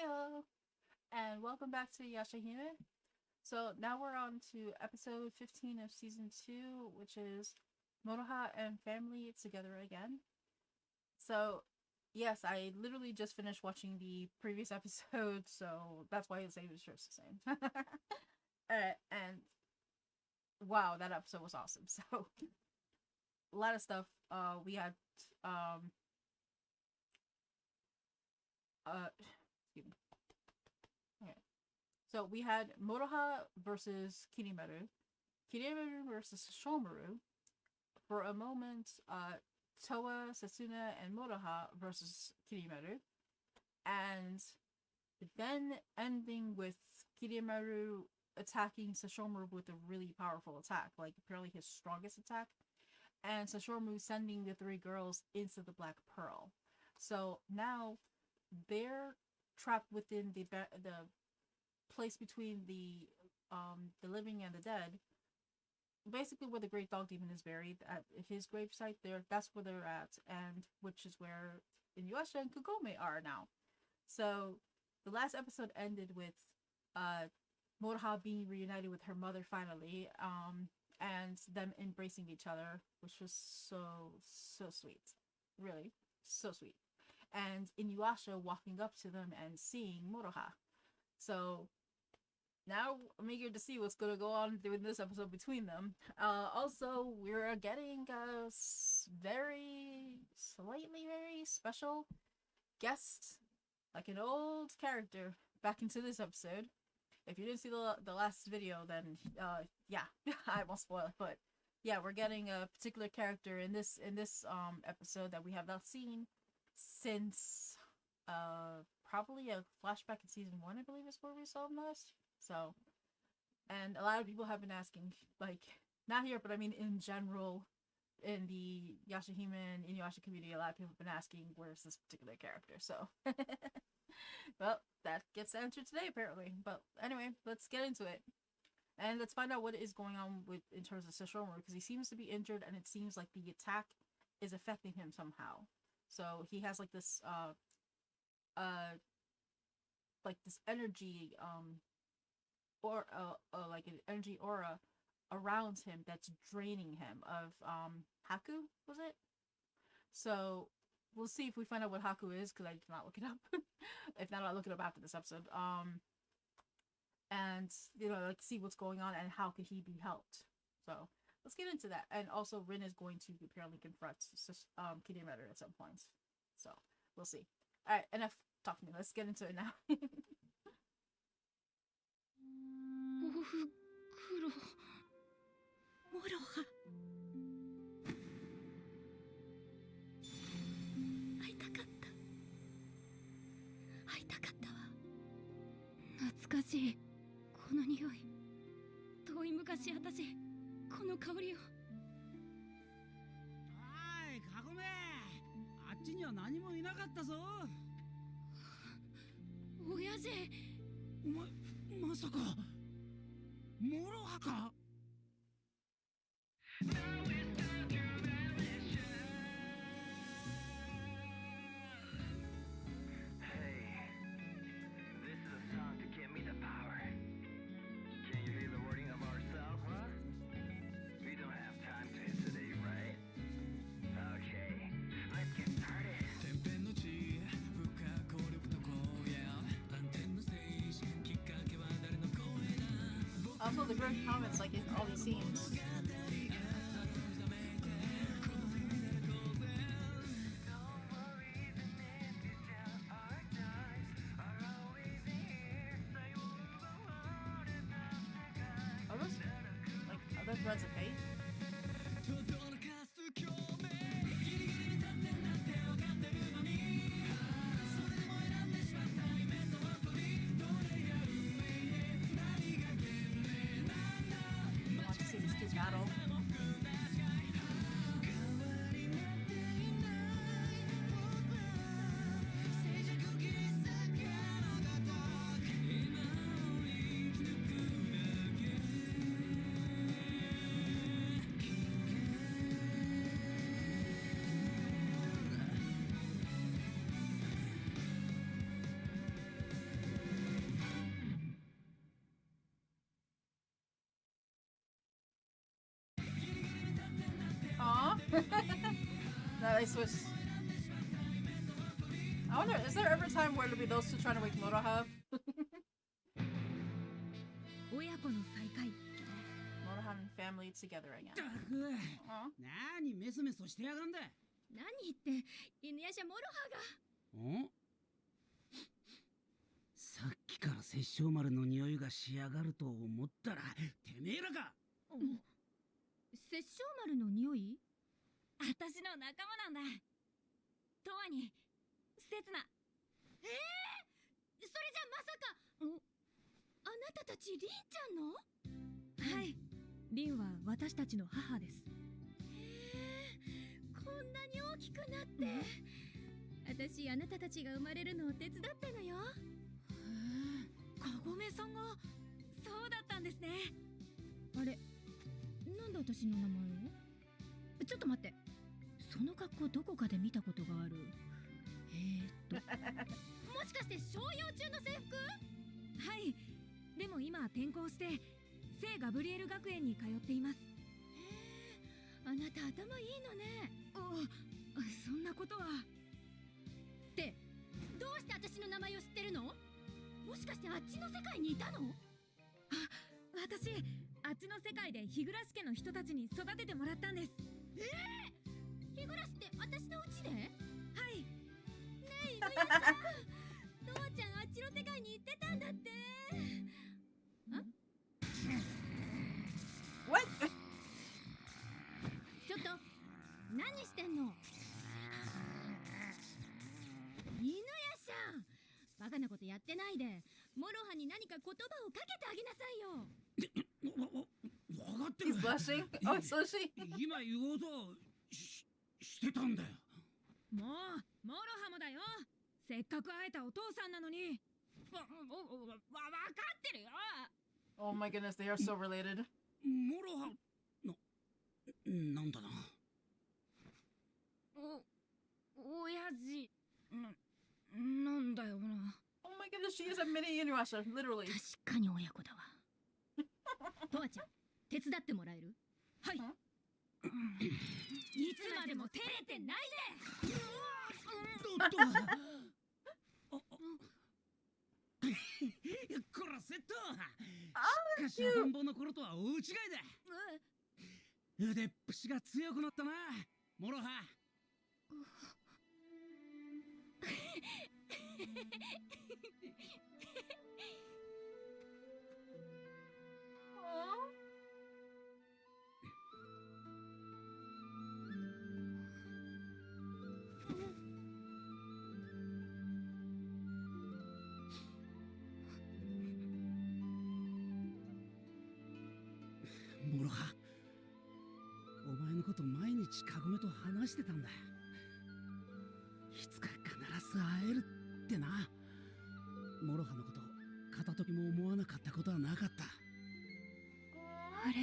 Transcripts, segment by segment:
Heyo! And welcome back to YashaHime. So now we're on to episode 15 of season 2, which is Moroha and Family Together Again. So, yes, I literally just finished watching the previous episode, so that's why the same shirt's the same. And wow, that episode was awesome. So, a lot of stuff. We had, um, excuse me. Okay. So we had Moroha versus Kirinmaru, Kirinmaru versus Sesshomaru. For a moment, Toa, Setsuna, and Moroha versus Kirinmaru. And then ending with Kirinmaru attacking Sesshomaru with a really powerful attack, like apparently his strongest attack. And Sesshomaru sending the three girls into the Black Pearl. So now they're trapped within the place between the living and the dead, basically where the great dog demon is buried at his gravesite. There, that's where they're at, and which is where InuYasha and Kagome are now. So the last episode ended with Moroha being reunited with her mother finally, and them embracing each other, which was so sweet, really so sweet. And InuYasha walking up to them and seeing Moroha. So now I'm eager to see what's gonna go on during this episode between them. Also, we're getting a very special guest, like an old character, back into this episode. If you didn't see the last video, then yeah, I won't spoil it. But yeah, we're getting a particular character in this episode that we have not seen since probably a flashback in season 1, I believe is where we saw him last. So, and a lot of people have been asking, like, not here, but I mean in general, in the YashaHime and InuYasha community, a lot of people have been asking, where's this particular character? So, well, that gets answered today, apparently. But anyway, let's get into it. And let's find out what is going on with in terms of Sesshomaru, because he seems to be injured, and it seems like the attack is affecting him somehow. So he has like this like this energy or like an energy aura around him that's draining him of haku, was it? So we'll see if we find out what haku is, because I did not look it up. If not, I'll look it up after this episode. And you know, like, see what's going on and how could he be helped. So let's get into that. And also Rin is going to apparently confront Kirinmaru at some point. So we'll see. Alright, enough talking. Let's get into it now. おふくろモロハ会いたかった会いたかったわ懐かしいこの匂い遠い昔私この香りをおいカゴメあっちには何もいなかったぞ親父まさかモロハかAlso, the great comments, like, in all these scenes. Are those, like, are those threads of fate? Nah, they switched. I wonder, is there ever a time where it'll be those two trying to wake Moroha? 親子の再会。 Moroha and Family together again. ったく何メソメソしてやがんだ。何言って犬夜叉モロハが。んさっきから殺生丸の匂いがしやがると思ったらてめえらか。殺生丸の匂い？私の仲間なんだ。とわに刹那。それじゃまさか。あなたたちリンちゃんの？はい、リンは私たちの母です。こんなに大きくなって、私あなたたちが生まれるのを手伝ったのよ。かごめさんが。そうだったんですね。あれ、なんで私の名前を？ちょっと待って、その格好どこかで見たことがある。もしかして商用中の制服？はい、でも今転校して聖ガブリエル学園に通っています。あなた頭いいのね。そんなことは。ってどうして私の名前を知ってるの？もしかしてあっちの世界にいたの？私あっちの世界で日暮家の人たちに育ててもらったんです。日暮って私の家で？はい。ねえ犬夜叉とわちゃんあっちの世界に行ってたんだって。What? ちょっと何してんの？犬夜叉、バカなことやってないで、モロハに何か言葉をかけてあげなさいよ。わかってる。 He's blushing? Oh, so she. 今言おうとしてたんだよ。もうモロハもだよ。せっかく会えたお父さんなのに。わかってるよ。 Oh my goodness, they are so related. モロハなんだな。親父なんだよな。 Oh my goodness, she is a mini InuYasha, literally. 確かに親子だわ。とわちゃん、手伝ってもらえる？はい。いつまでも照れてないで。こらセット。しかし半分の頃とは大違いだ。腕っぷしが強くなったな、モロハ。モロハ、お前のこと毎日カゴメと話してたんだ。いつか必ず会えるってな。モロハのこと片時も思わなかったことはなかった。あれ、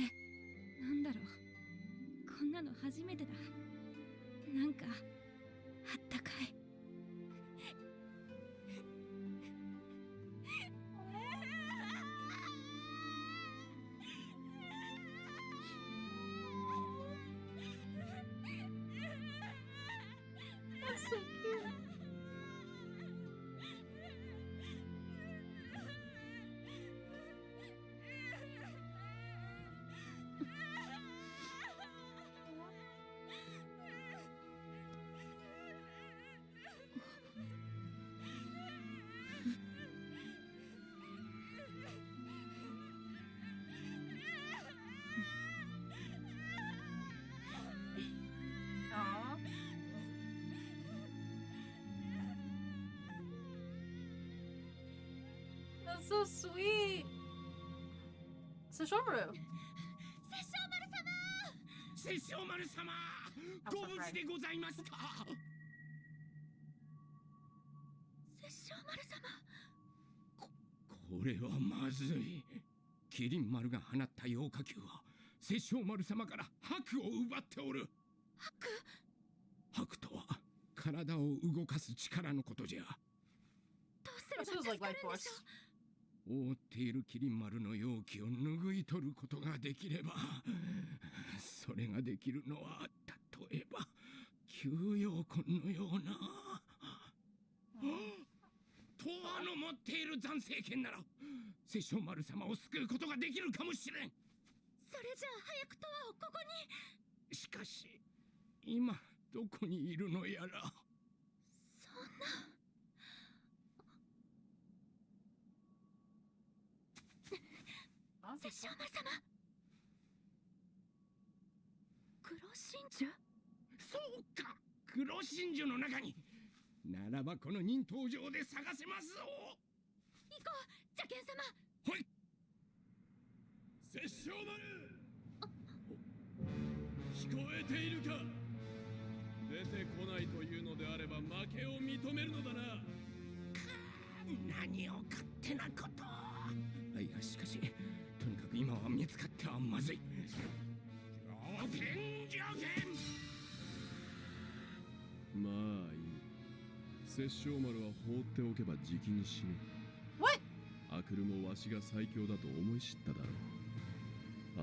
なんだろう、こんなの初めてだ。なんかあったかい。That's so cute. Aww. That's so sweet. Sesshomaru. 殺生丸様、ご無事でございますか。殺生丸様。これはまずい。キリン丸が放った妖火球は殺生丸様から白を奪っておる。白とは体を動かす力のことじゃ。どうすれば That feels 助 like かる life んで force. しょう。覆っているキリン丸の容器を拭い取ることができれば、それができるのは例えば吸妖魂のような。東亜の持っている残星剣なら摂政丸様を救うことができるかもしれん。それじゃあ早く東亜をここに。しかし今どこにいるのやら。そんな。摂政丸様、黒真珠。そうか、黒真珠の中に。ならばこの忍冬城で探せますぞ。行こう、邪剣様。はい。摂政丸、聞こえているか。出てこないというのであれば負けを認めるのだな。何を勝手なこと。いや、しかしとにかく今は見つかってはまずい。狂剣邪剣。まあいい。摂政丸は放っておけばじきに死ぬ。 What? アクルもわしが最強だと思い知っただろ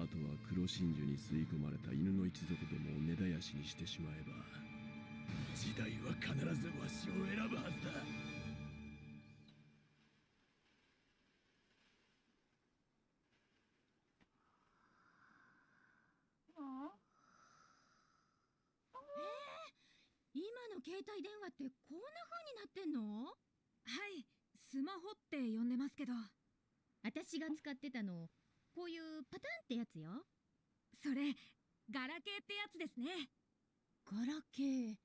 う。あとは黒真珠に吸い込まれた犬の一族どもを根絶やしにしてしまえば時代は必ずわしを選ぶはずだ。今の携帯電話ってこんな風になってんの？はい、スマホって呼んでますけど。私が使ってたの、こういうパターンってやつよ。それ、ガラケーってやつですね。ガラケー。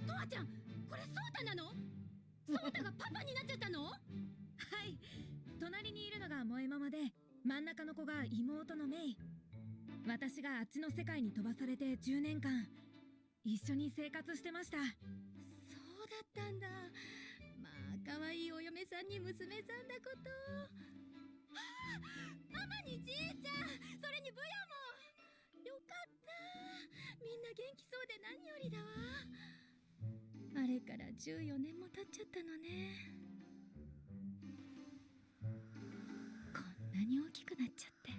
とわちゃん、これソータなの？ソータがパパになっちゃったの？はい、隣にいるのが萌えママで、真ん中の子が妹のメイ。私があっちの世界に飛ばされて10年間一緒に生活してました。そうだったんだ。まあ可愛いお嫁さんに娘さんだこと。ママにじいちゃん、それにブヤも。よかった。みんな元気そうで何よりだわ。あれから14年も経っちゃったのね。こんなに大きくなっちゃって。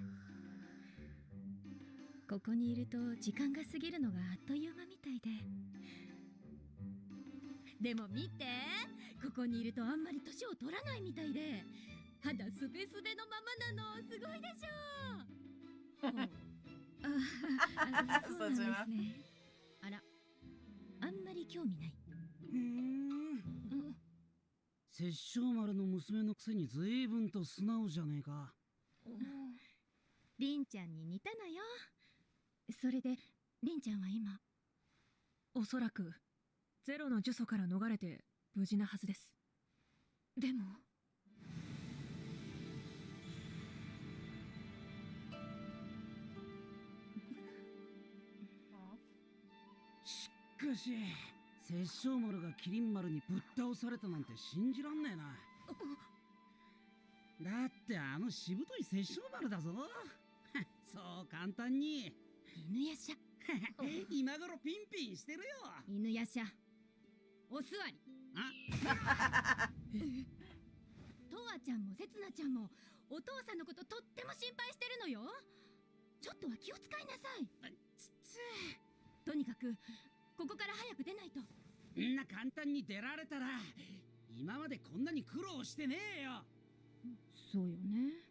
ここにいると時間が過ぎるのがあっという間みたいで。でも見て、ここにいるとあんまり年を取らないみたいで、肌スベスベのままなの。すごいでしょ。そうなんですね。あら、あんまり興味ない。摂政丸の娘のくせに随分と素直じゃねえか。りんちゃんに似たのよ。それでりんちゃんは今、おそらくゼロの呪詛から逃れて無事なはずです。でもしかし摂政丸がキリン丸にぶっ倒されたなんて信じらんねえな。だってあのしぶとい摂政丸だぞ。そう簡単に。犬やしゃ。今頃ピンピンしてるよ。犬やしゃ、お座り。とわちゃんもせつなちゃんもお父さんのこととっても心配してるのよ。ちょっとは気を使いなさい。とにかくここから早く出ないと。んな簡単に出られたら今までこんなに苦労してねえよ。そうよね。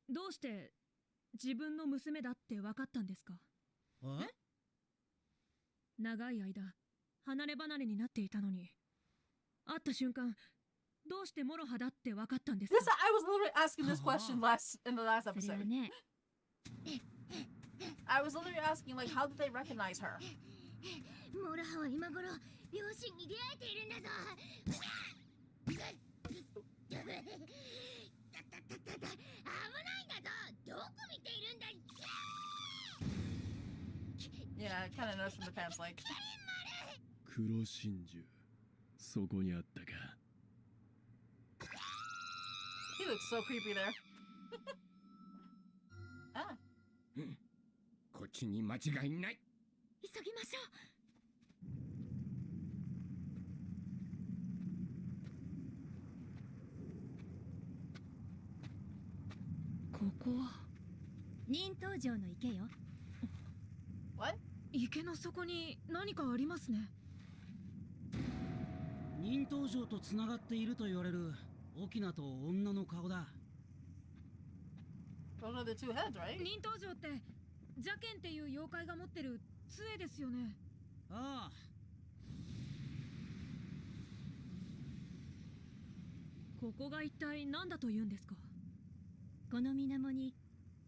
どうして自分の娘だって分かったんですか？長い間離れ離れになっていたのに、会った瞬間どうしてモロハだって分かったんですか？ This I was literally asking this question in the last それは episode. ね、I was literally asking like how did they recognize her? モロハは今頃両親に出会えているんだぞ。危ないんだぞ。どこ見ているんだ。 Yeah, I kind of noticed from the pants like. 黒真珠、そこにあったか。He looks so creepy there. あ、こっちに間違いない。急ぎましょう。こ忍冬城の池よ。 What? 池の底に何かありますね。忍冬城とつながっていると言われる沖縄と女の顔だ。 Those are the two heads, right? 忍冬城って邪剣っていう妖怪が持ってる杖ですよね。ああ、ここが一体何だと言うんですか。この水面に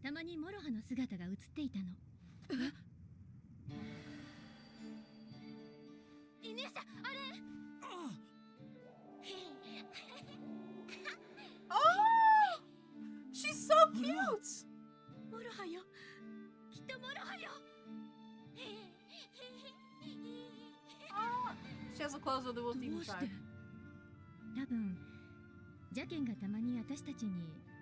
たまにモロハの姿が映っていたの。犬屋さん、あれ。Oh! She's so cute! モロハよ。きっとモロハよ。She has the clothes of the wolf ど demon うして tribe. 多分邪剣がたまに私たちに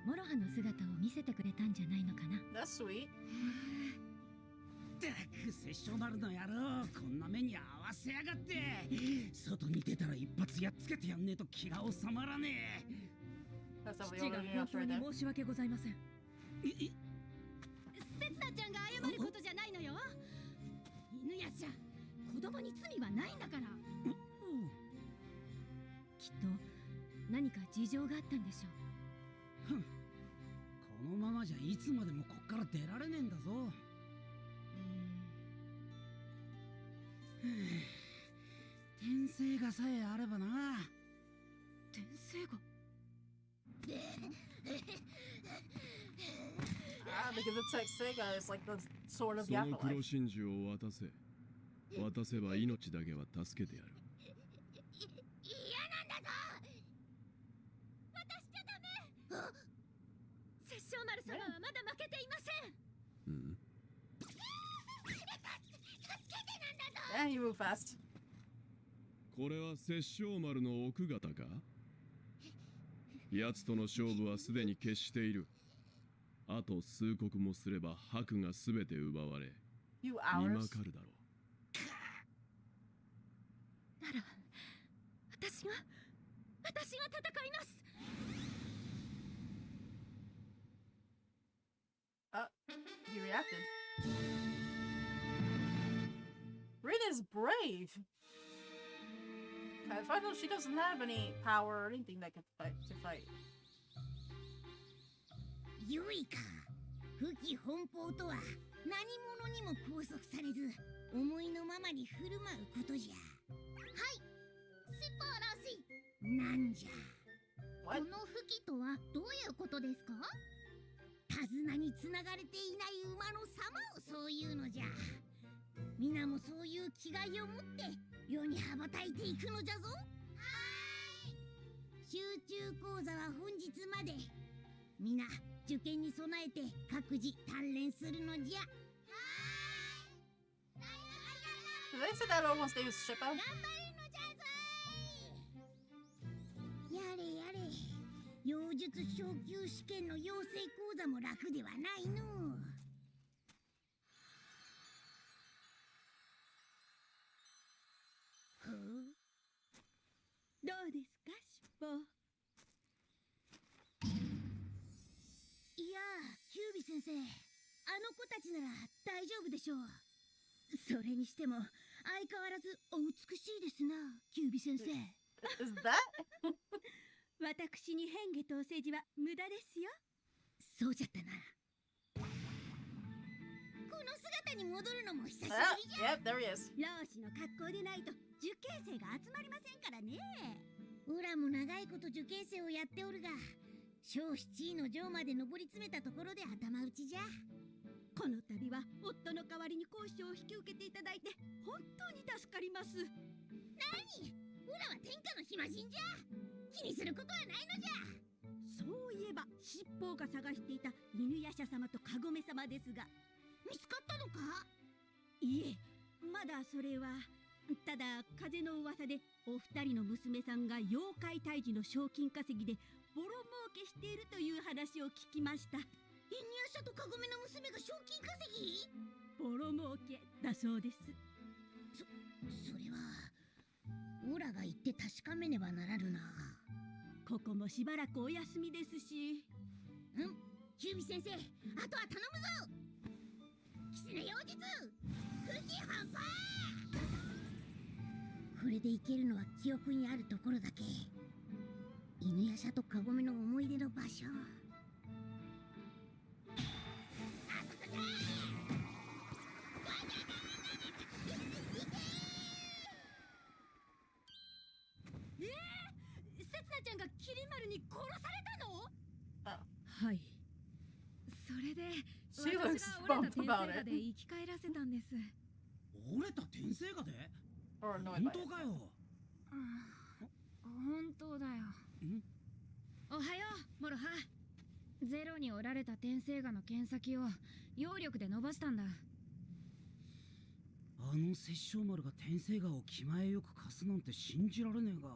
モロハの姿を見せてくれたんじゃないのかな。 That's sweet. ったく殺生丸の野郎、こんな目に合わせやがって。外に出たら一発やっつけてやんねえと気が収まらね That's not 父 what が you're 本 doing 当 right に there. 申し訳ございません。え。せつなちゃんが謝ることじゃないのよ。犬やしゃ、子供に罪はないんだから。きっと何か事情があったんでしょう。このままじゃいつまでもこっから出られねえんだぞ。転生がさえあればな。転生が。Because it's like Sega is like the sword of その Yaka 黒 life. 真珠を渡せ。渡せば命だけは助けてやる。嫌なんだぞ。渡しちゃダメ。殺生丸様はまだ負けていません。うん。Yeah, you move fast. これは殺生丸の奥方か。奴との勝負はすでに決している。あと数刻もすれば白がすべて奪われ、 You 見 hours. まかるだろう。なら私が戦います。He reacted. Rita's brave. As far as she doesn't have any power or anything that can fight to fight. よいか。不義奔放とは何者にも拘束されず思いのままに振る舞うことじゃ。はい、素晴らしい。なんじゃ。こ What? の不義とはどういうことですか。手綱につながれていない馬の様をそういうのじゃ。皆もそういう気概を持って世に羽ばたいていくのじゃぞ。はーい。集中講座は本日まで。皆受験に備えて各自鍛錬するのじゃ。はーい。 Did they say that almost they was Shippo? 頑張るのじゃぞい。やれやれ。妖術昇級試験の養成講座も楽ではないの。ほう。どうですか、しっぽ。いや、キュービ先生、あの子たちなら大丈夫でしょう。それにしても相変わらずお美しいですな、キュービ先生。 Is that? 私に変化とお世辞は無駄ですよ。そうじゃったな。この姿に戻るのも久しぶ Ah, りじゃ。 yep, there he is. 老子の格好でないと受験生が集まりませんからね。オラも長いこと受験生をやっておるが、小7位の城まで上り詰めたところで頭打ちじゃ。この度は夫の代わりに講師を引き受けていただいて本当に助かります。何？オラは天下の暇人じゃ。気にすることはないのじゃ。そういえば七宝が探していた犬夜叉様とカゴメ様ですが、見つかったのか？いえ、まだそれは。ただ風の噂でお二人の娘さんが妖怪退治の賞金稼ぎでボロ儲けしているという話を聞きました。犬夜叉とカゴメの娘が賞金稼ぎ？ボロ儲けだそうです。それはオラが行って確かめねばならぬな。ここもしばらくお休みですし。キュービ先生、あとは頼むぞ。キツネ妖術吹き半端。これでいけるのは記憶にあるところだけ。犬夜叉とカゴメの思い出の場所。あそこじゃせつなちゃんがキリンマルに殺されたの？はい。それで She 私 looks が折れた bummed 天 about 聖 it. 画で生き返らせたんです。折れた天聖画で Or annoyed 本 by 当 it. かよ。本当だよ。おはよう、モロハ。ゼロに折られた天聖画の剣先を揚力で伸ばしたんだ。あの殺生丸が天聖画を気前よく貸すなんて信じられねえが、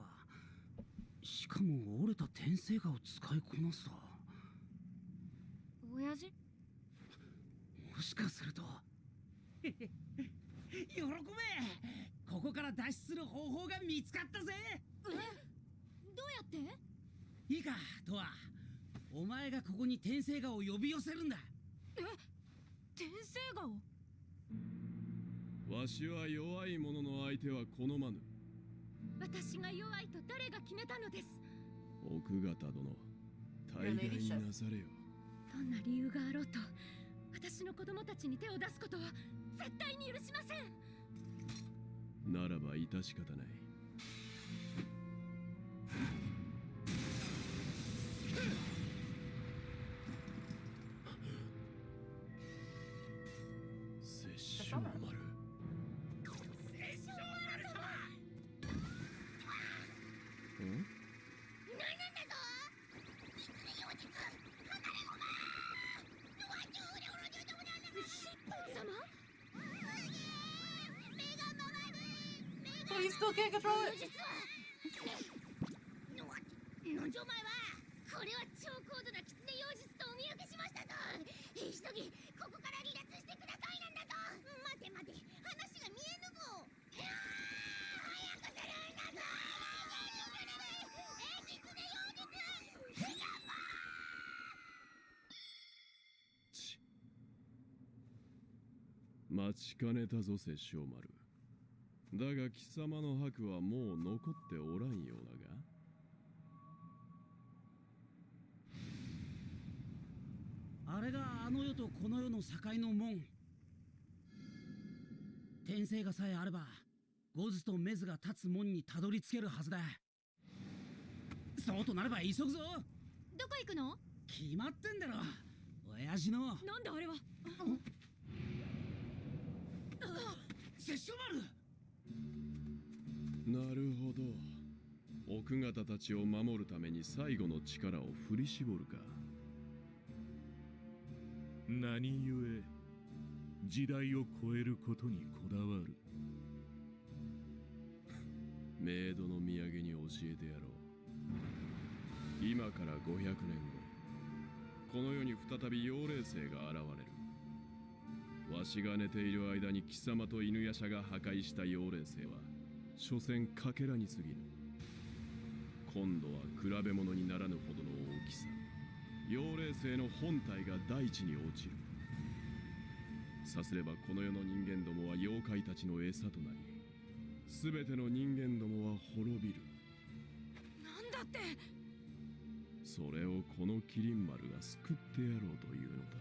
しかも折れた天聖画を使いこなすと。親父？もしかすると喜べ、ここから脱出する方法が見つかったぜ。どうやって？いいかとは、お前がここに天聖画を呼び寄せるんだ。天聖画を？わしは弱い者の相手は好まぬ。私が弱いと誰が決めたのです？奥方殿、大概になされよ。どんな理由があろうと、私の子供たちに手を出すことは絶対に許しません。ならば致し方ない。拙者丸。So you still can't control it? なんじゃお前は。これは超高度なキツネ妖術とお見受けしましたぞ。急ぎここから離脱してくださいなんだぞ。待て待て、話が見えぬぞ。早くするんだぞ。キツネ妖術。待ちかねたぞ殺生丸。だが貴様の白はもう残っておらんようだが。あれがあの世とこの世の境の門。天聖がさえあればゴズとメズが立つ門にたどり着けるはずだ。そうとなれば急ぐぞ。どこ行くの？決まってんだろ、親父の。なんであれは？殺生丸。なるほど。奥方たちを守るために最後の力を振り絞るか。何故時代を超えることにこだわる？メイドの土産に教えてやろう。今から500年後、この世に再び妖霊星が現れる。わしが寝ている間に貴様と犬夜叉が破壊した妖霊星は所詮かけらに過ぎる。今度は比べ物にならぬほどの大きさ。妖霊星の本体が大地に落ちる。さすればこの世の人間どもは妖怪たちの餌となり、全ての人間どもは滅びる。なんだって？それをこのキリン丸が救ってやろうというのだ。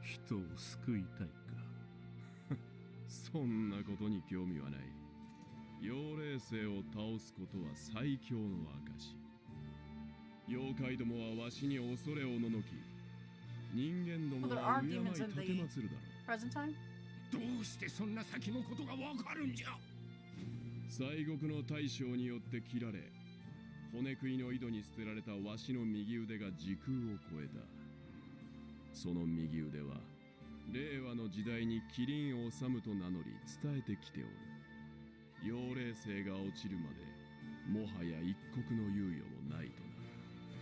人を救いたいか？そんなことに興味はない。妖霊星を倒すことは最強の証。妖怪どもはわしに恐れをののき、人間どもは敬い立てまつるだろう。 Present time? どうしてそんな先のことがわかるんじゃ。西国の大将によって切られ、骨食いの井戸に捨てられたわしの右腕が時空を超えた。その右腕は令和の時代にキリン治と名乗り伝えてきておる。妖霊星が落ちるまでもはや一刻の猶予もないとな。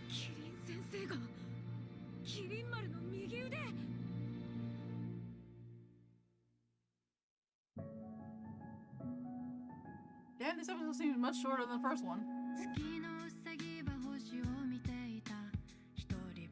キリン先生がキリン丸の右腕。Damn, this episode seems much shorter than the first one. 月のうさぎは星を見ていた。一人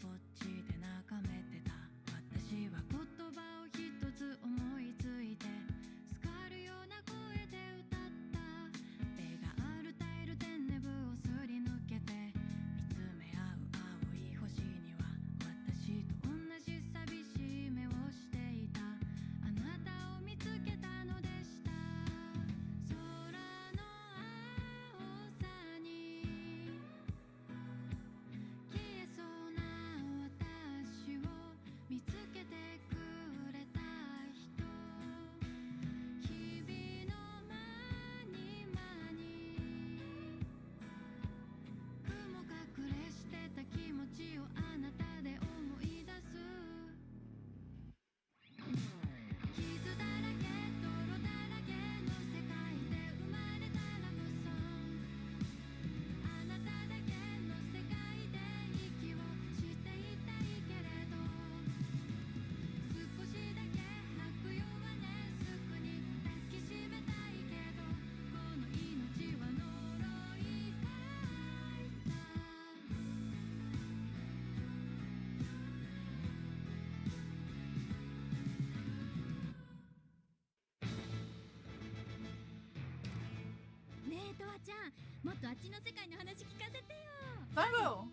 ちゃん、もっとあっちの世界の話聞かせてよ。Time go!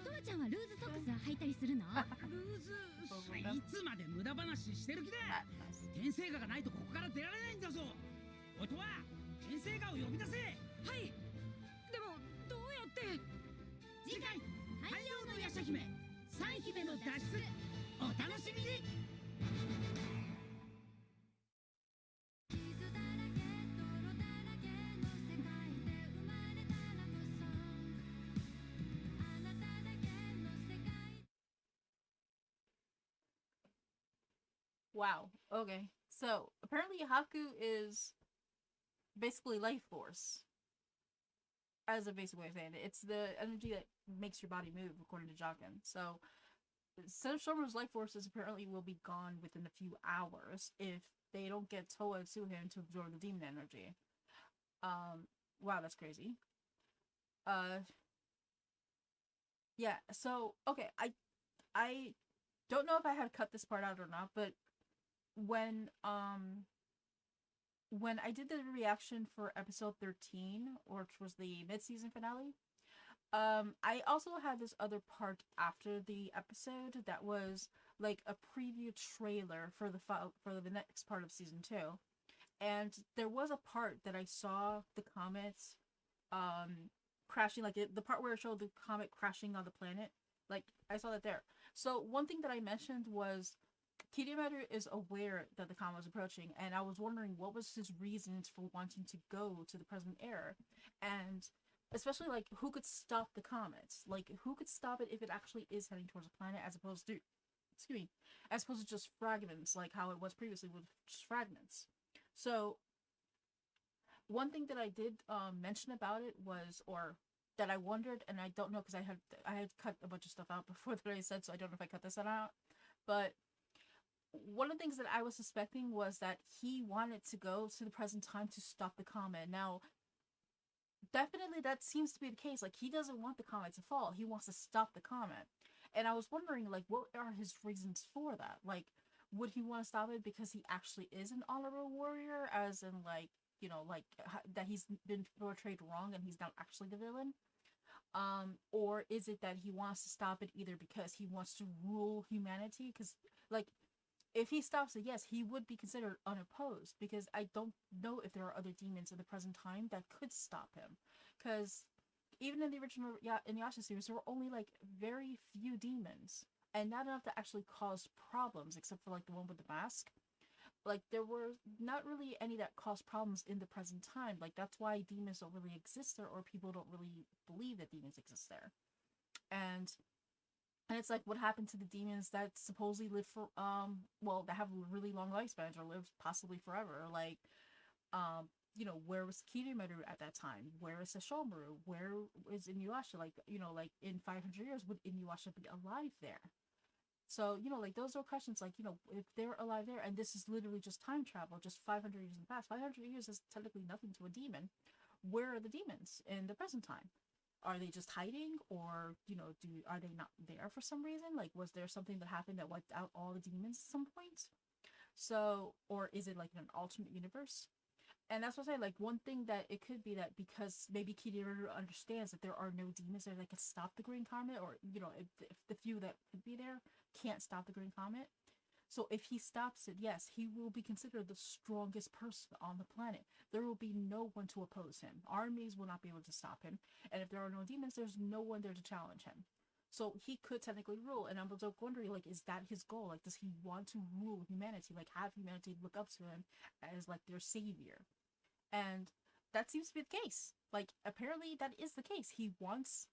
とわちゃんはルーズソックス履いたりするの？ルーズいつまで無駄話してる気だ。転生画がないとここから出られないんだぞ。おいとは転生画を呼び出せ。はい。でもどうやって？次回太陽の夜叉姫三姫の脱出、お楽しみに。Wow. Okay. So apparently haku is basically life force. As a basic way of saying it. It's the energy that makes your body move, according to Jokin. So Sesshomaru's life forces apparently will be gone within a few hours if they don't get Toa to him to absorb the demon energy. Wow, that's crazy. Yeah, so okay, I don't know if I had cut this part out or not, but when I did the reaction for episode 13, which was the mid-season finale, I also had this other part after the episode that was like a preview trailer for the next part of season 2. And there was a part that I saw the comets crashing, like the part where it showed the comet crashing on the planet. Like I saw that there. So one thing that I mentioned was Kirinmaru is aware that the comet was approaching, and I was wondering what was his reasons for wanting to go to the present era, and especially like who could stop the comets, like who could stop it if it actually is heading towards a planet, as opposed to, excuse me, as opposed to just fragments, like how it was previously with just fragments. So one thing that I did mention about it was, or that I wondered, and I don't know because I had cut a bunch of stuff out before that I said, so I don't know if I cut this one out, but one of the things that I was suspecting was that he wanted to go to the present time to stop the comet. Now, definitely that seems to be the case. Like, he doesn't want the comet to fall. He wants to stop the comet. And I was wondering, like, what are his reasons for that? Like, would he want to stop it because he actually is an honorable warrior, as in, like, you know, like, that he's been portrayed wrong and he's not actually the villain? Or is it that he wants to stop it either because he wants to rule humanity? Because, like, if he stops it, yes, he would be considered unopposed, because I don't know if there are other demons in the present time that could stop him. Because even in the original InuYasha series, there were only like very few demons, and not enough to actually cause problems, except for like the one with the mask. Like, there were not really any that caused problems in the present time. Like, that's why demons don't really exist there, or people don't really believe that demons exist there. And it's like, what happened to the demons that supposedly live for, well, that have really long lifespans or live possibly forever? Like, you know, where was Kirinmaru at that time? Where is Sesshomaru? Where is InuYasha? Like, you know, like, in 500 years, would InuYasha be alive there? So, you know, like, those are questions, like, you know, if they're alive there, and this is literally just time travel, just 500 years in the past, 500 years is technically nothing to a demon. Where are the demons in the present time? Are they just hiding, or, you know, are they not there for some reason? Like, was there something that happened that wiped out all the demons at some point? So, or is it like an alternate universe? And that's what I'm saying, like, one thing that it could be that because maybe Kirinmaru understands that there are no demons there that can stop the Green Comet, or, you know, if the few that could be there can't stop the Green Comet. So if he stops it, yes, he will be considered the strongest person on the planet. There will be no one to oppose him. Armies will not be able to stop him. And if there are no demons, there's no one there to challenge him. So he could technically rule. And I was wondering, like, is that his goal? Like, does he want to rule humanity? Like, have humanity look up to him as, like, their savior? And that seems to be the case. Like, apparently that is the case. He wants,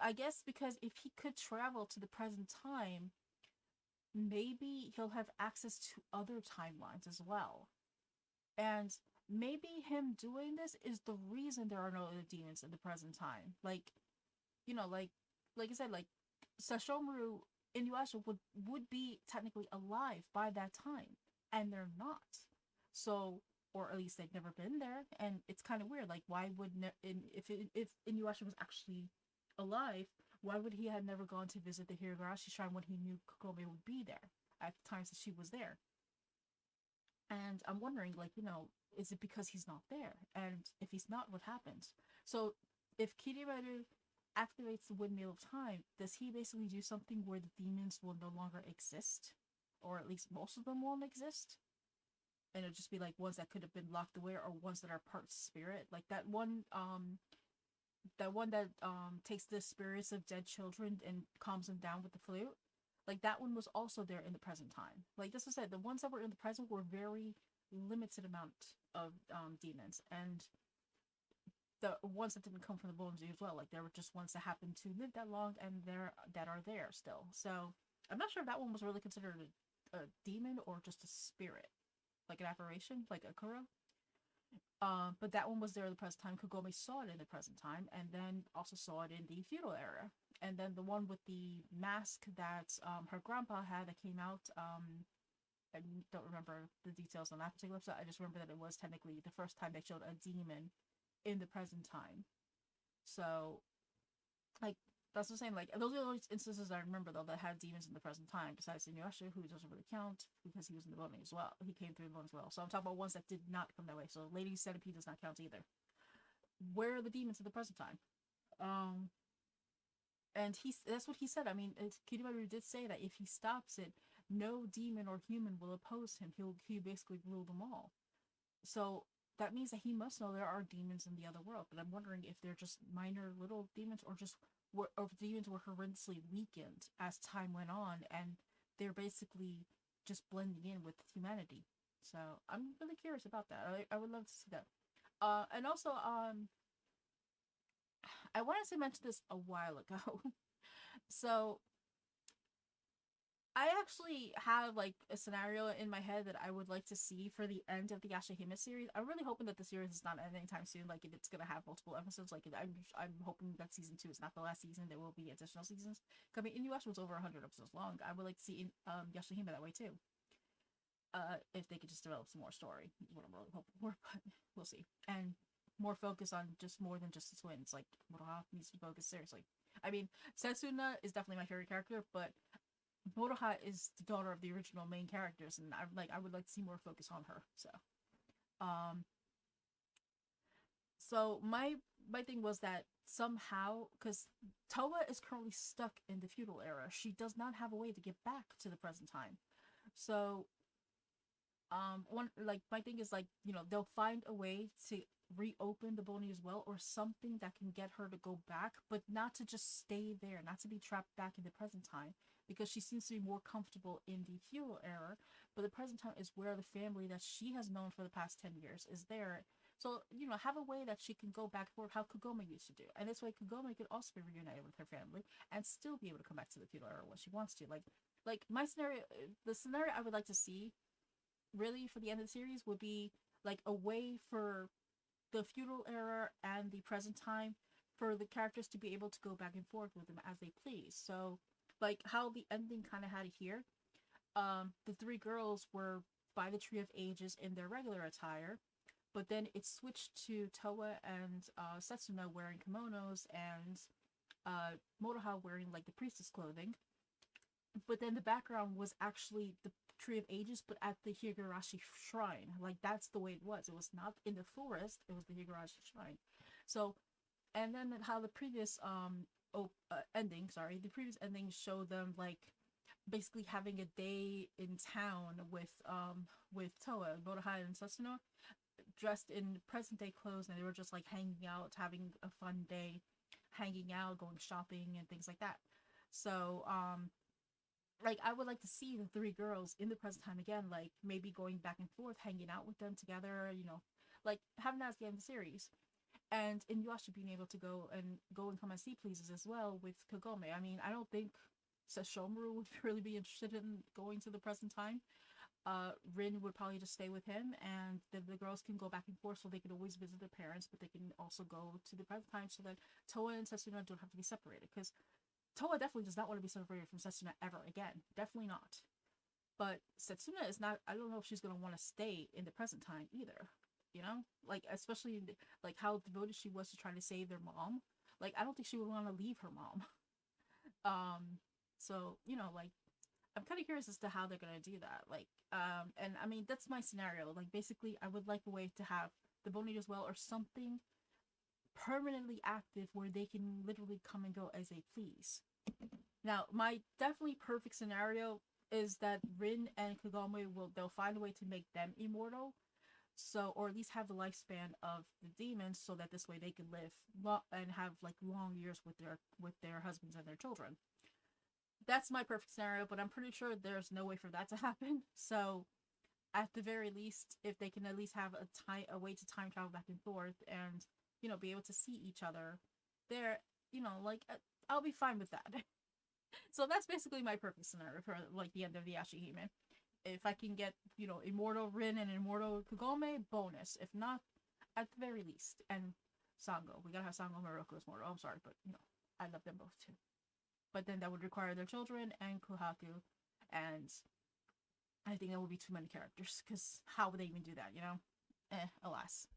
I guess, because if he could travel to the present time, maybe he'll have access to other timelines as well. And maybe him doing this is the reason there are no other demons in the present time. Like, you know, like I said, like, Sesshomaru InuYasha would be technically alive by that time, and they're not. So, or at least they've never been there, and it's kind of weird. Like, why would if InuYasha was actually alive, why would he have never gone to visit the Higurashi shrine when he knew Kagome would be there at the times that she was there? And I'm wondering, like, you know, is it because he's not there? And if he's not, what happens? So if Kirinmaru activates the Windmill of Time, does he basically do something where the demons will no longer exist? Or at least most of them won't exist? And it'll just be like ones that could have been locked away or ones that are part spirit. Like that one that takes the spirits of dead children and calms them down with the flute. Like that one was also there in the present time. Like this was said, the ones that were in the present were very limited amount of demons, and the ones that didn't come from the bones as well. Like there were just ones that happened to live that long and that are there still. So I'm not sure if that one was really considered a demon or just a spirit, like an apparition, like a Kuro. But that one was there in the present time. Kagome saw it in the present time, and then also saw it in the feudal era. And then the one with the mask that her grandpa had that came out. I don't remember the details on that particular episode. I just remember that it was technically the first time they showed a demon in the present time. So, like, that's what I'm saying. Like, those are the only instances I remember, though, that had demons in the present time, besides InuYasha, who doesn't really count because he was in the voting as well. He came through the voting as well. So I'm talking about ones that did not come that way. So Lady Centipede does not count either. Where are the demons in the present time? And that's what he said. I mean, Kirinmaru did say that if he stops it, no demon or human will oppose him. He'll basically rule them all. So that means that he must know there are demons in the other world. But I'm wondering if they're just minor little demons, or if demons were horrendously weakened as time went on, and they're basically just blending in with humanity. So I'm really curious about that. I would love to see that. And also, I wanted to mention this a while ago. So I actually have like a scenario in my head that I would like to see for the end of the YashaHime series. I'm really hoping that the series is not ending anytime soon. Like it's gonna have multiple episodes. Like I'm hoping that season 2 is not the last season. There will be additional seasons. I mean, InuYasha was over 100 episodes long. I would like to see YashaHime that way too. If they could just develop some more story, is what I'm really hoping for. But we'll see. And more focus on just more than just the twins. Like Moroha needs to focus seriously. I mean, Setsuna is definitely my favorite character, but Moroha is the daughter of the original main characters, and I would like to see more focus on her. So my thing was that somehow, because Toa is currently stuck in the feudal era, she does not have a way to get back to the present time. So my thing is, like, they'll find a way to reopen the Boni as well, or something that can get her to go back, but not to just stay there, not to be trapped back in the present time, because she seems to be more comfortable in the feudal era, but the present time is where the family that she has known for the past 10 years is there. So, have a way that she can go back for how Kagome used to do. And this way Kagome could also be reunited with her family and still be able to come back to the feudal era when she wants to. Like my scenario, the scenario I would like to see really for the end of the series would be like a way for the feudal era and the present time for the characters to be able to go back and forth with them as they please. So like how the ending kind of had it here, the three girls were by the Tree of Ages in their regular attire, but then it switched to Toa and Setsuna wearing kimonos and Moroha wearing like the priestess clothing. But then the background was actually the Tree of Ages, but at the Higurashi Shrine. Like, that's the way it was. It was not in the forest, it was the Higurashi Shrine. So, and then how the previous the previous ending showed them, like, basically having a day in town with Toa, Moroha, and Setsuna, dressed in present day clothes, and they were just, like, hanging out, having a fun day, hanging out, going shopping, and things like that. So, like, I would like to see the three girls in the present time again, like, maybe going back and forth, hanging out with them together, like, having that as the end of the series. And InuYasha being able to go and come and see pleases as well with Kagome. I mean, I don't think Sesshomaru would really be interested in going to the present time. Rin would probably just stay with him, and then the girls can go back and forth, so they can always visit their parents, but they can also go to the present time so that Toa and Setsuna don't have to be separated, because Toa definitely does not want to be separated from Setsuna ever again. Definitely not. But Setsuna is not, I don't know if she's going to want to stay in the present time either. Like, especially, like, how devoted she was to trying to save their mom. Like, I don't think she would want to leave her mom. So, like, I'm kind of curious as to how they're going to do that. Like, and I mean, that's my scenario. Like, basically, I would like a way to have the Boni as well, or something permanently active where they can literally come and go as they please. Now, my definitely perfect scenario is that Rin and Kagome they'll find a way to make them immortal, so, or at least have the lifespan of the demons, so that this way they can live and have like long years with their husbands and their children. That's my perfect scenario, but I'm pretty sure there's no way for that to happen. So, at the very least, if they can at least have a way to time travel back and forth, and be able to see each other, there, like I'll be fine with that. So that's basically my perfect scenario for like the end of the YashaHime. If I can get, immortal Rin and immortal Kagome, bonus. If not, at the very least. And Sango. We gotta have Sango and Moroku as mortal. I'm sorry, but, I love them both too. But then that would require their children and Kohaku. And I think that would be too many characters. Because how would they even do that, alas.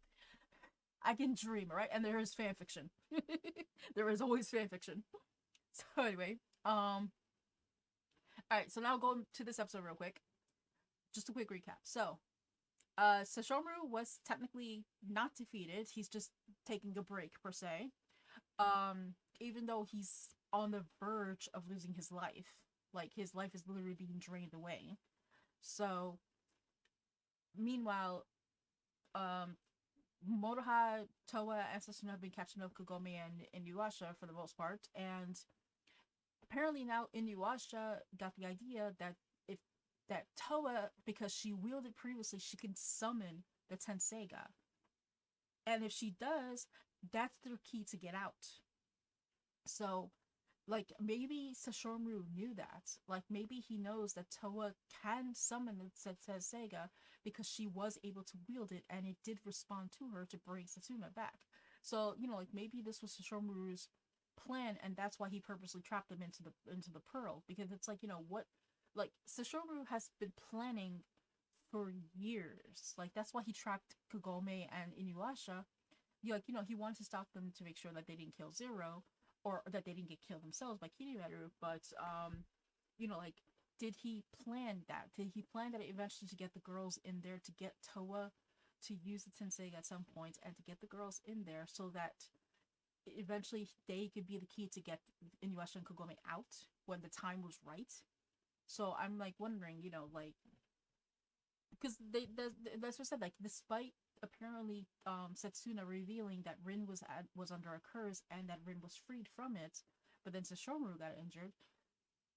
I can dream, right? And there is fanfiction. There is always fanfiction. So anyway, alright, so now going to this episode real quick. Just a quick recap. So, Sesshomaru was technically not defeated. He's just taking a break, per se. Even though he's on the verge of losing his life. Like, his life is literally being drained away. So, meanwhile, Moroha, Towa, and Sesshomaru have been catching up Kagome and InuYasha for the most part. And apparently now InuYasha got the idea that that Towa, because she wielded previously, she can summon the Tenseiga. And if she does, that's their key to get out. So, like, maybe Sesshomaru knew that. Like, maybe he knows that Towa can summon the Tenseiga because she was able to wield it, and it did respond to her to bring Setsuna back. So, like, maybe this was Sesshomaru's plan, and that's why he purposely trapped them into the pearl. Because it's like, what... Like, Sesshomaru has been planning for years. Like, that's why he trapped Kagome and InuYasha. He wanted to stop them to make sure that they didn't kill Zero, or that they didn't get killed themselves by Kirinmaru. But, like, did he plan that? Did he plan that eventually to get the girls in there, to get Towa to use the Tensei at some point, and to get the girls in there so that eventually they could be the key to get InuYasha and Kagome out when the time was right? So I'm like wondering, like, because that's what I said. Like, despite apparently Setsuna revealing that Rin was under a curse and that Rin was freed from it, but then Sesshomaru got injured.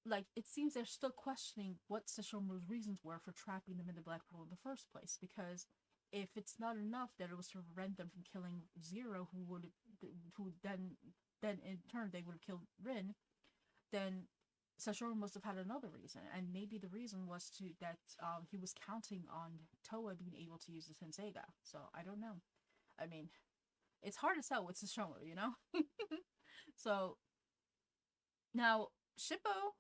Like, it seems they're still questioning what Sesshomaru's reasons were for trapping them in the Black Pearl in the first place. Because if it's not enough that it was to prevent them from killing Zero, who then in turn they would have killed Rin, then Sesshomaru must have had another reason, and maybe the reason was that he was counting on Towa being able to use the Tenseiga. So I don't know. I mean, it's hard to tell with Sesshomaru, So now Shippo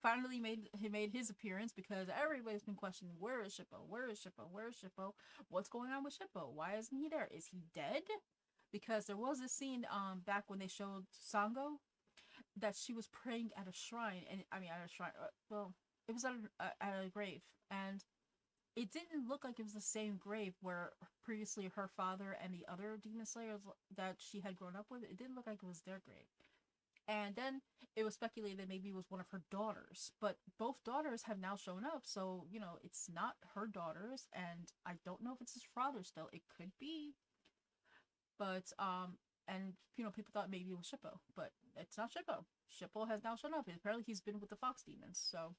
finally made his appearance, because everybody's been questioning, where is Shippo? Where is Shippo? Where is Shippo? What's going on with Shippo? Why isn't he there? Is he dead? Because there was a scene back when they showed Sango that she was praying at a shrine, and at a shrine. Well, it was at a grave, and it didn't look like it was the same grave where previously her father and the other demon slayers that she had grown up with. It didn't look like it was their grave, and then it was speculated that maybe it was one of her daughters. But both daughters have now shown up, so it's not her daughters, and I don't know if it's his father still. It could be, but and people thought maybe it was Shippo, but it's not Shippo. Shippo has now shown up. Apparently he's been with the fox demons, so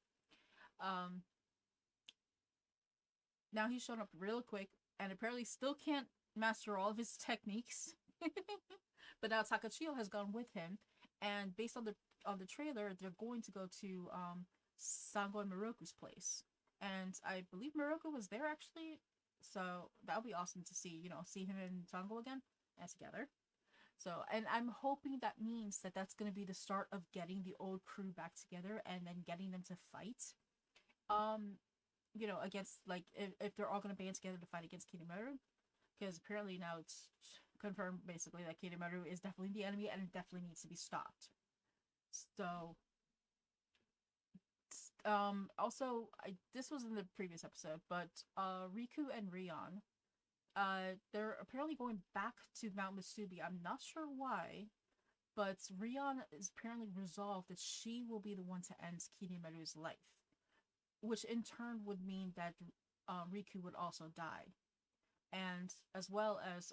now he's shown up real quick, and apparently still can't master all of his techniques. But now Takechiyo has gone with him, and based on the trailer, they're going to go to Sango and Miroku's place, and I believe Miroku was there actually, so that would be awesome to see him and Sango again and together. So, and I'm hoping that means that that's going to be the start of getting the old crew back together, and then getting them to fight. Against, like, if they're all going to band together to fight against Kirinmaru. Because apparently now it's confirmed, basically, that Kirinmaru is definitely the enemy, and it definitely needs to be stopped. So, also, this was in the previous episode, but Riku and Rion they're apparently going back to Mount Masubi. I'm not sure why, but Rion is apparently resolved that she will be the one to end Kirinmaru's life, which in turn would mean that Riku would also die, and as well as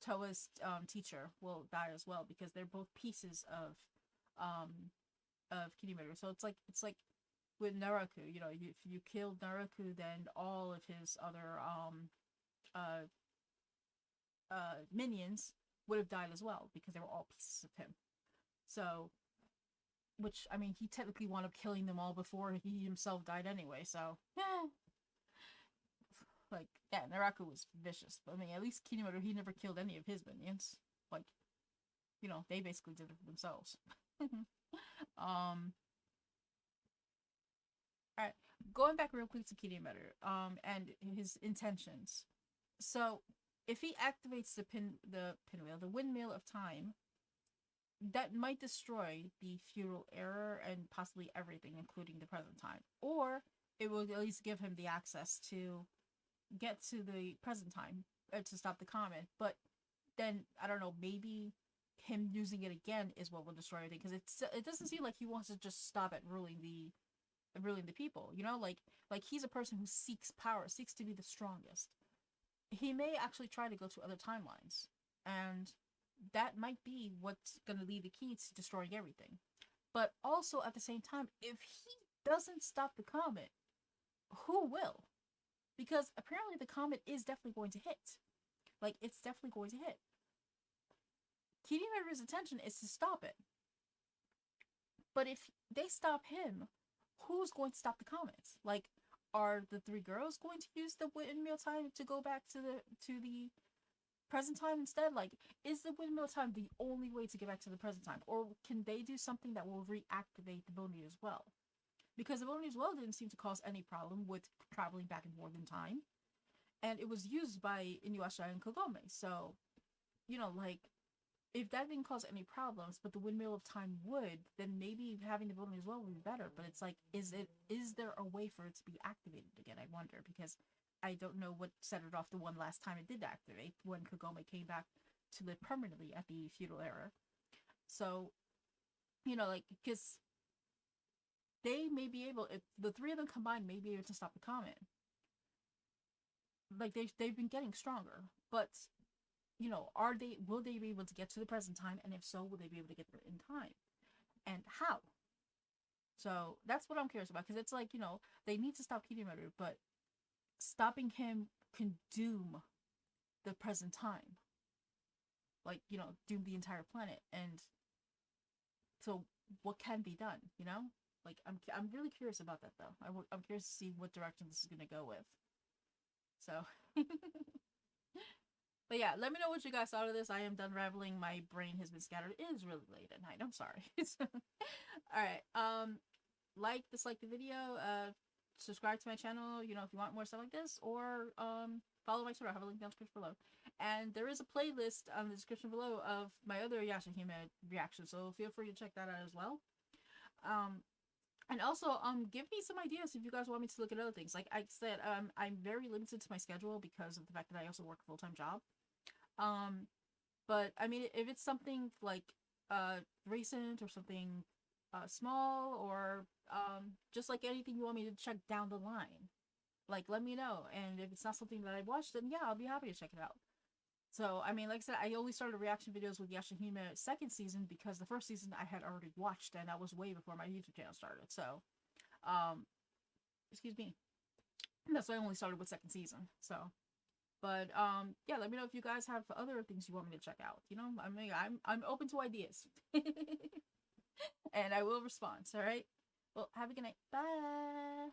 Toa's teacher will die as well, because they're both pieces of Kirinmaru. So it's like with Naraku, you know, if you killed Naraku, then all of his other minions would have died as well, because they were all pieces of him. So, which, I mean, he technically wound up killing them all before he himself died anyway, so, yeah. Like, yeah, Naraku was vicious, but I mean, at least Kirinmaru, he never killed any of his minions. Like, you know, they basically did it for themselves. Alright, going back real quick to Kirinmaru, and his intentions. So, if he activates the Windmill of Time, that might destroy the feudal era and possibly everything, including the present time. Or it will at least give him the access to get to the present time to stop the comet. But then, I don't know, maybe him using it again is what will destroy everything, because it doesn't seem like he wants to just stop at ruling the people, you know, like he's a person who seeks power, seeks to be the strongest. He may actually try to go to other timelines, and that might be what's going to lead the key to destroying everything. But also at the same time, if he doesn't stop the comet, who will? Because apparently the comet is definitely going to hit. Like, it's definitely going to hit. Kirinmaru's intention is to stop it. But if they stop him, who's going to stop the comet? Like, are the three girls going to use the Windmill Time to go back to the present time instead? Like, is the Windmill Time the only way to get back to the present time? Or can they do something that will reactivate the Boni as well? Because the Boni as well didn't seem to cause any problem with traveling back and forth in time. And it was used by InuYasha and Kagome. So, you know, like, if that didn't cause any problems, but the Windmill of Time would, then maybe having the Boni as well would be better. But it's like, is there a way for it to be activated again? I wonder, because I don't know what set it off the one last time it did activate, when Kagome came back to live permanently at the feudal era. So, you know, like, because they may be able, if the three of them combined, may be able to stop the comet. Like, they've been getting stronger, but, you know, will they be able to get to the present time? And if so, will they be able to get there in time? And how? So that's what I'm curious about, because it's like, you know, they need to stop Kirinmaru, but stopping him can doom the present time. Like, you know, doom the entire planet. And so what can be done, you know? Like, I'm really curious about that, though. I'm curious to see what direction this is going to go with. So, but yeah, let me know what you guys thought of this. I am done rambling. My brain has been scattered. It is really late at night. I'm sorry. Alright, dislike the video, subscribe to my channel, you know, if you want more stuff like this, or follow my Twitter. I have a link down in the description below. And there is a playlist on the description below of my other YashaHime reactions, so feel free to check that out as well. And also, give me some ideas if you guys want me to look at other things. Like I said, I'm very limited to my schedule because of the fact that I also work a full-time job. But I mean, if it's something like recent or something small, or just like anything you want me to check down the line, like, let me know. And if it's not something that I've watched, then yeah, I'll be happy to check it out. So, I mean, like I said, I only started reaction videos with YashaHime second season because the first season I had already watched, and that was way before my YouTube channel started. So, excuse me. That's why I only started with second season. So, but, yeah, let me know if you guys have other things you want me to check out. You know, I mean, I'm open to ideas. And I will respond, alright? Well, have a good night. Bye!